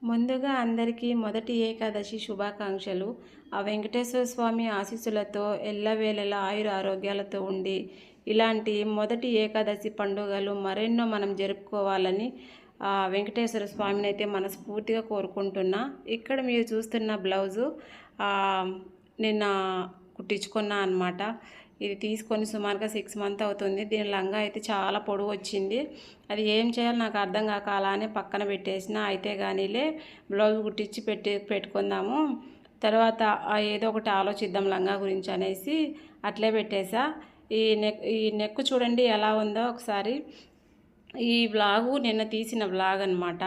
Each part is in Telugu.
ముందుగా అందరికీ మొదటి ఏకాదశి శుభాకాంక్షలు. ఆ వెంకటేశ్వర స్వామి ఆశీస్సులతో ఎల్లవేళలా ఆయుర ఆరోగ్యాలతో ఉండి ఇలాంటి మొదటి ఏకాదశి పండుగలు మరెన్నో మనం జరుపుకోవాలని వెంకటేశ్వర స్వామిని అయితే మనస్ఫూర్తిగా కోరుకుంటున్నా. ఇక్కడ మీరు చూస్తున్న బ్లౌజు నిన్న కుట్టించుకున్నా అనమాట. ఇది తీసుకొని సుమారుగా 6 మంత్ అవుతుంది. దీని లంగా అయితే చాలా పొడవు వచ్చింది. అది ఏం చేయాలో నాకు అర్థం కాక అలానే పక్కన పెట్టేసిన. అయితే కానీలే బ్లౌజ్ కుట్టించి పెట్టుకుందాము, తర్వాత ఏదో ఒకటి ఆలోచిద్దాం లంగా గురించి అనేసి అట్లే పెట్టేసా. ఈ నెక్ చూడండి ఎలా ఉందో ఒకసారి. ఈ వ్లాగు నిన్న తీసిన వ్లాగ్ అనమాట.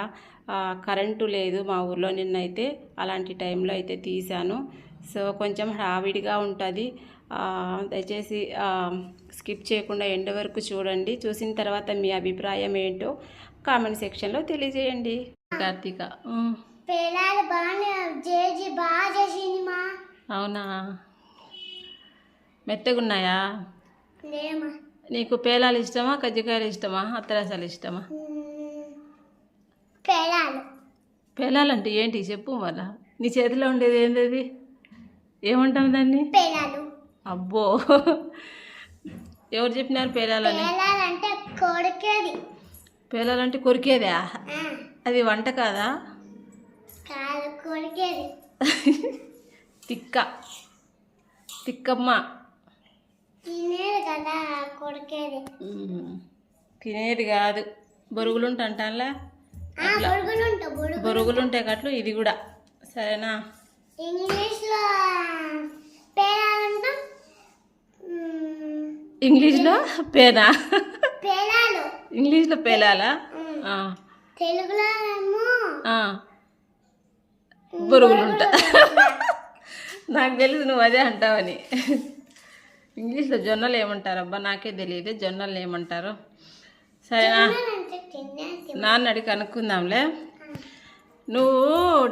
కరెంటు లేదు మా ఊర్లో నిన్నైతే, అలాంటి టైంలో అయితే తీశాను. సో కొంచెం హావిడిగా ఉంటుంది. దయచేసి స్కిప్ చేయకుండా ఎండ్ వరకు చూడండి. చూసిన తర్వాత మీ అభిప్రాయం ఏంటో కామెంట్ సెక్షన్లో తెలియజేయండి. కార్తీక అవునా, మెత్తగున్నాయా? నీకు పేలాలు ఇష్టమా, కజ్జికాయలు ఇష్టమా, అత్తరసాలు ఇష్టమా? పేలాలు అంటే ఏంటి చెప్పు. మళ్ళా నీ చేతిలో ఉండేది ఏంటది? ఏమంటాం దాన్ని? అబ్బో, ఎవరు చెప్పినారు పేలాలని? పేలాలంటే కొరికేదా? అది వంట కాదా? తిక్కమ్మ తినేది కాదు, బొరుగులుంటంటానులే. బొరుగులుంటాయి కట్లు ఇది కూడా. సరేనా? ఇంగ్లీష్లో పేనా? ఇంగ్లీష్లో పేలాలా? బొరుగులుంటా. నాకు తెలుసు నువ్వు అదే అంటావని. ఇంగ్లీష్లో జొన్నలు ఏమంటారబ్బా, నాకే తెలియదు జొన్నలు ఏమంటారు. సరేనా? నాన్న అడిగి కనుక్కుందాంలే. నువ్వు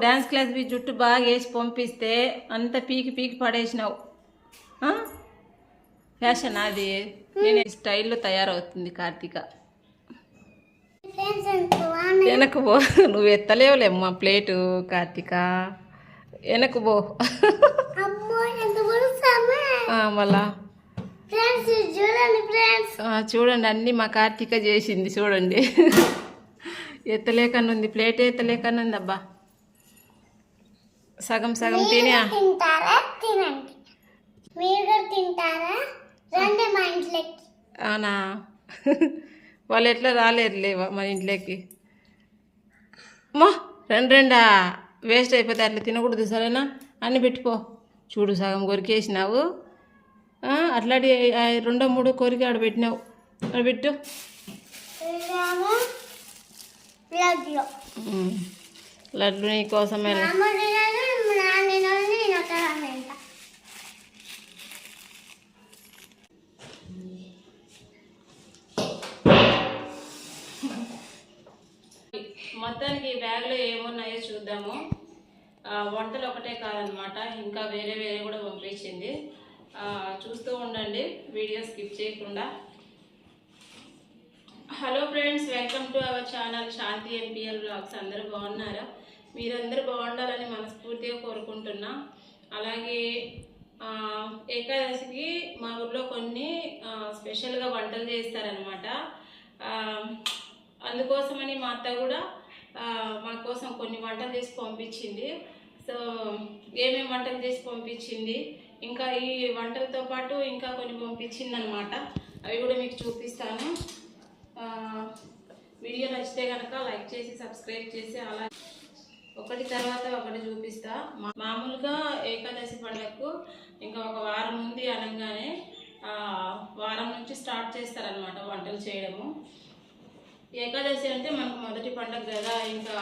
డ్యాన్స్ క్లాస్కి జుట్టు బాగా వేసి పంపిస్తే అంత పీకి పడేసినావు. ఫ్యాషన్ అది. నేను స్టైల్లో తయారవుతుంది కార్తీక. వెనక్కు పో, నువ్వు ఎత్తలేవులేమ్మా ప్లేటు కార్తీక. వెనక్కు పో. మళ్ళా చూడండి, అన్నీ మా కార్తీక చేసింది చూడండి. ఎత్తలేకనుంది, ప్లేట్ ఎత్తలేకనుంది. అబ్బా, సగం తినే. అవునా? వాళ్ళు ఎట్లా రాలేరులే మన ఇంట్లోకి. మా రెండా వేస్ట్ అయిపోతే అట్లా తినకూడదు. సరేనా? అన్నీ పెట్టుకో. చూడు సగం కొరికేసినావు. అట్లాంటి 2, 3 కొరికి ఆడబెట్టినావు. ఆడబెట్టు. లడ్డు నీ కోసమే. మొత్తానికి ఈ బ్యాగ్లో ఏమున్నాయో చూద్దాము. వంటలు ఒకటే కాదనమాట, ఇంకా వేరే కూడా పంపించింది. చూస్తూ ఉండండి, వీడియో స్కిప్ చేయకుండా. Hello friends, welcome to our channel Shanti MPL blogs. అందరూ బాగున్నారా? మీరందరూ బాగుండాలని మనస్ఫూర్తిగా కోరుకుంటున్నా. అలాగే ఏకాదశికి మా ఊర్లో కొన్ని స్పెషల్గా వంటలు చేస్తారనమాట. అందుకోసమని మా అత్త కూడా మా కోసం కొన్ని వంటలు చేసి పంపించింది. సో ఏమేమి వంటలు చేసి పంపించింది, ఇంకా ఈ వంటలతో పాటు ఇంకా కొన్ని పంపించింది అనమాట. అవి కూడా మీకు చూపిస్తాను. వీడియో నచ్చితే కనుక లైక్ చేసి సబ్స్క్రైబ్ చేసి అలా ఒకటి తర్వాత ఒకటి చూపిస్తా. మామూలుగా ఏకాదశి పండుగకు ఇంకా ఒక వారం ఉంది అనగానే వారం నుంచి స్టార్ట్ చేస్తారనమాట వంటలు చేయడము. ఏకాదశి అంటే మనకు మొదటి పండుగ కదా, ఇంకా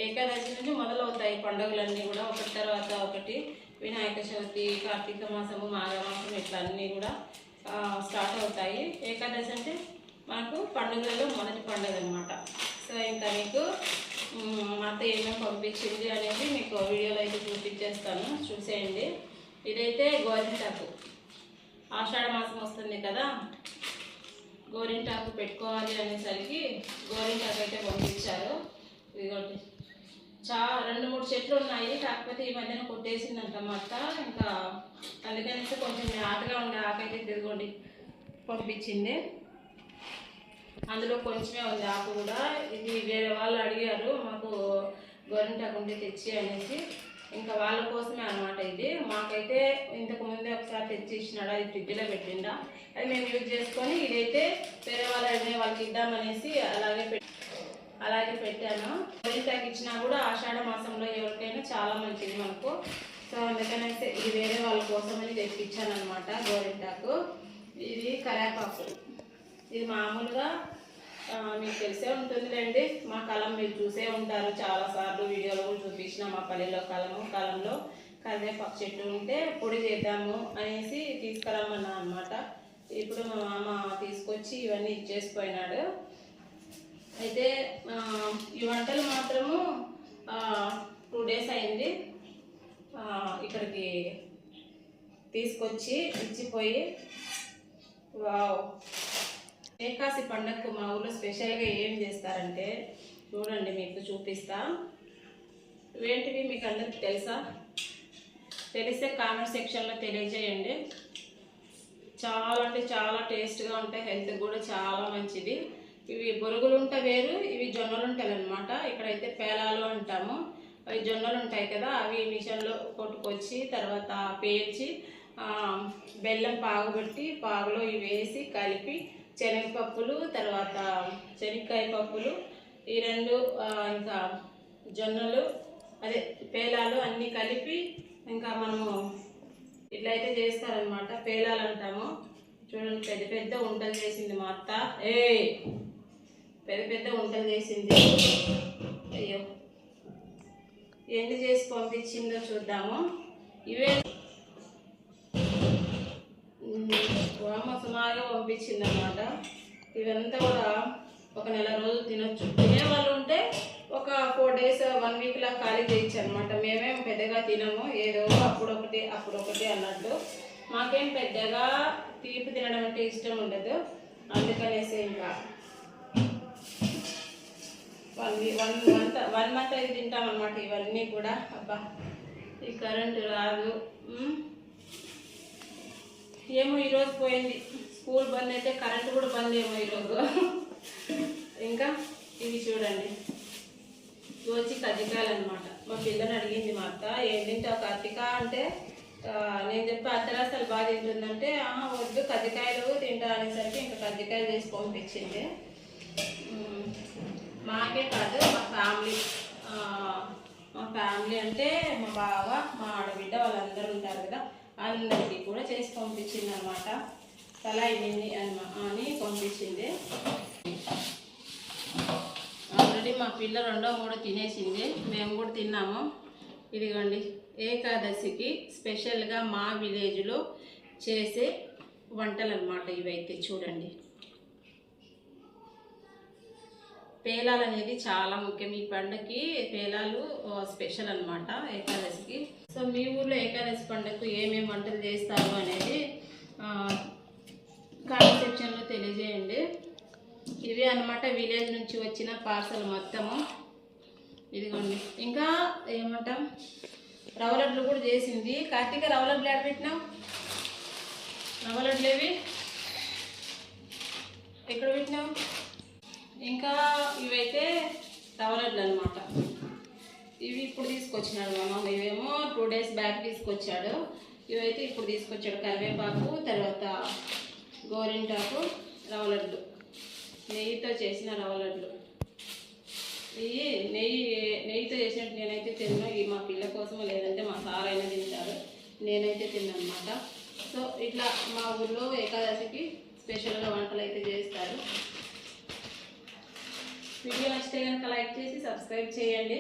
ఏకాదశి నుంచి మొదలవుతాయి పండుగలన్నీ కూడా ఒకటి తర్వాత ఒకటి. వినాయక చవితి, కార్తీక మాసము, మాఘమాసం ఇట్లా అన్నీ కూడా స్టార్ట్ అవుతాయి. ఏకాదశి అంటే మనకు పండుగలలో మొదటి పండుగ అనమాట. సో ఇంకా మీకు మా అత్త ఏమేమి పంపించింది అనేది మీకు వీడియోలో అయితే చూపించేస్తాను, చూసేయండి. ఇదైతే గోరింటాకు. ఆషాఢ మాసం వస్తుంది కదా, గోరింటాకు పెట్టుకోవాలి అనేసరికి గోరింటాకు అయితే పంపించారు. ఇదిగోటి రెండు మూడు చెట్లు ఉన్నాయి, కాకపోతే ఈ మధ్యన కొట్టేసిందంట మా అత్త. ఇంకా అందుకనేసి కొంచెం ఆటగా ఉండే ఆకైతే తిరగండి పంపించింది. అందులో కొంచెమే ఉంది ఆకు కూడా. ఇది వేరే వాళ్ళు అడిగారు మాకు గోరింటాకు ఉంటే తెచ్చి అనేసి, ఇంకా వాళ్ళ కోసమే అనమాట. ఇది మాకైతే ఇంతకు ముందే ఒకసారి తెచ్చి ఇచ్చినాడు, అది ఫ్రిడ్జ్లో పెట్టిండా, అది మేము యూజ్ చేసుకొని ఇదైతే వేరే వాళ్ళు అడిగిన వాళ్ళకి ఇద్దామనేసి అలాగే పెట్టాను. గోరింటాకు ఇచ్చినా కూడా ఆషాఢ మాసంలో ఎవరికైనా చాలా మంచిది మనకు. సో అందుకనైతే ఇది వేరే వాళ్ళ కోసమని తెప్పించాను అనమాట గోరింటాకు. ఇది కరేపాకు, ఇది మామూలుగా మీకు తెలిసే ఉంటుందిలేండి, మా కలం మీరు చూసే ఉంటారు చాలాసార్లు, వీడియోలో కూడా చూపించిన. మా పల్లెలో కాలంలో కరివేపాకు చెట్టు ఉంటే పొడి చేద్దాము అనేసి తీసుకురమ్మన్నా అనమాట. ఇప్పుడు మా మామ తీసుకొచ్చి ఇవన్నీ ఇచ్చేసిపోయినాడు. అయితే ఈ వంటలు మాత్రము 2 days అయింది ఇక్కడికి తీసుకొచ్చి ఇచ్చిపోయి. వావ్, ఏకాదశి పండగకు మా ఊళ్ళో స్పెషల్గా ఏం చేస్తారంటే చూడండి, మీకు చూపిస్తా. ఏంటివి మీకు అందరికి తెలుసా? తెలిస్తే కామెంట్ సెక్షన్లో తెలియజేయండి. చాలా అంటే చాలా టేస్ట్గా ఉంటాయి, హెల్త్ కూడా చాలా మంచిది. ఇవి బొరుగులు ఉంట వేరు, ఇవి జొన్నలు ఉంటాయి అనమాట. ఇక్కడైతే పేలాలు అంటాము. అవి జొన్నలు ఉంటాయి కదా, అవి మిషన్లో కొట్టుకొచ్చి తర్వాత పేల్చి బెల్లం పాగుబెట్టి పాగులో ఇవి వేసి కలిపి శనగపప్పులు తర్వాత శనక్కాయ పప్పులు ఈ రెండు ఇంకా జొన్నలు అదే పేలాలు అన్నీ కలిపి ఇంకా మనము ఇట్లయితే చేస్తారనమాట. పేలాలు అంటాము. చూడండి, పెద్ద పెద్ద వంటలు చేసింది మా అత్త. పెద్ద పెద్ద వంటలు చేసింది. అయ్యో, ఎన్ని చేసి పంపించిందో చూద్దాము. ఇవే సుమారుగా పంపించింది అన్నమాట. ఇవంతా కూడా ఒక నెల రోజులు తినొచ్చు. తినేవాళ్ళు ఉంటే ఒక 4 days 1 week లా ఖాళీ చేయొచ్చు అనమాట. మేమేం పెద్దగా తినము, ఏదో అప్పుడొకటి అన్నట్టు. మాకేం పెద్దగా తీపి తినడం అంటే ఇష్టం ఉండదు, అందుకనేసి ఇంకా 1 month అయితే తింటాం అనమాట ఇవన్నీ కూడా. అబ్బా, ఈ కరెంటు రాదు. ఏమో ఈరోజు పోయింది, స్కూల్ బంద్ అయితే కరెంటు కూడా బంద్ ఏమో ఈరోజు. ఇంకా ఇవి చూడండి, ఇవి వచ్చి కజ్జికాయలు అనమాట. మా పిల్లని అడిగింది మా అత్త, ఏం తింటావు కజ్జిక అంటే నేను చెప్పి అత్తరాసలు బాగా తింటుందంటే వద్దు కజ్జికాయలు తింటా అనేసరికి ఇంకా కజ్జికాయలు చేసి పంపించింది. మాకే కాదు, మా ఫ్యామిలీ అంటే మా బావ మా ఆడబిడ్డ వాళ్ళందరూ ఉంటారు కదా, అందరికీ కూడా చేసి పంపించింది అనమాట. తలా ఇన్ని అని పంపించింది. ఆల్రెడీ మా పిల్ల 2వ 3వ తినేసింది, మేము కూడా తిన్నాము. ఇదిగోండి, ఏకాదశికి స్పెషల్గా మా విలేజ్లో చేసే వంటలు అనమాట ఇవైతే. చూడండి, పేలాలు అనేది చాలా ముఖ్యం ఈ పండుగకి. పేలాలు స్పెషల్ అనమాట ఏకాదశికి. సో మీ ఊర్లో ఏకాదశి పండుగకు ఏమేమి వంటలు చేస్తారు అనేది కామెంట్ సెక్షన్లో తెలియజేయండి. ఇవి అనమాట విలేజ్ నుంచి వచ్చిన పార్సల్ మొత్తము. ఇదిగోండి, ఇంకా ఏమంటాం రవ్వ లడ్లు కూడా చేసింది. కార్తీక రవ్వ లడ్లు ఎక్కడ పెట్టినావు? రవ్వ లడ్లు ఏవి ఎక్కడ పెట్టినావు? ఇంకా ఇవైతే రవ్వ లడ్లు అనమాట. ఇవి ఇప్పుడు తీసుకొచ్చినాడు మా మామ. ఇవేమో 2 days బ్యాక్ తీసుకొచ్చాడు. ఇవైతే ఇప్పుడు తీసుకొచ్చాడు. కరివేపాకు తర్వాత గోరింటాకు రవ్వ లడ్లు, నెయ్యితో చేసిన రవ్వ లడ్లు. ఇవి నెయ్యితో చేసినట్టు నేనైతే తిన్నాను. ఇవి మా పిల్ల కోసమో లేదంటే మా సార్ అయినా తింటారు, నేనైతే తిన్నాను అనమాట. సో ఇట్లా మా ఊళ్ళో ఏకాదశికి స్పెషల్గా వంటలు అయితే చేస్తారు. వీడియో నచ్చితే కనుక లైక్ చేసి సబ్స్క్రైబ్ చేయండి.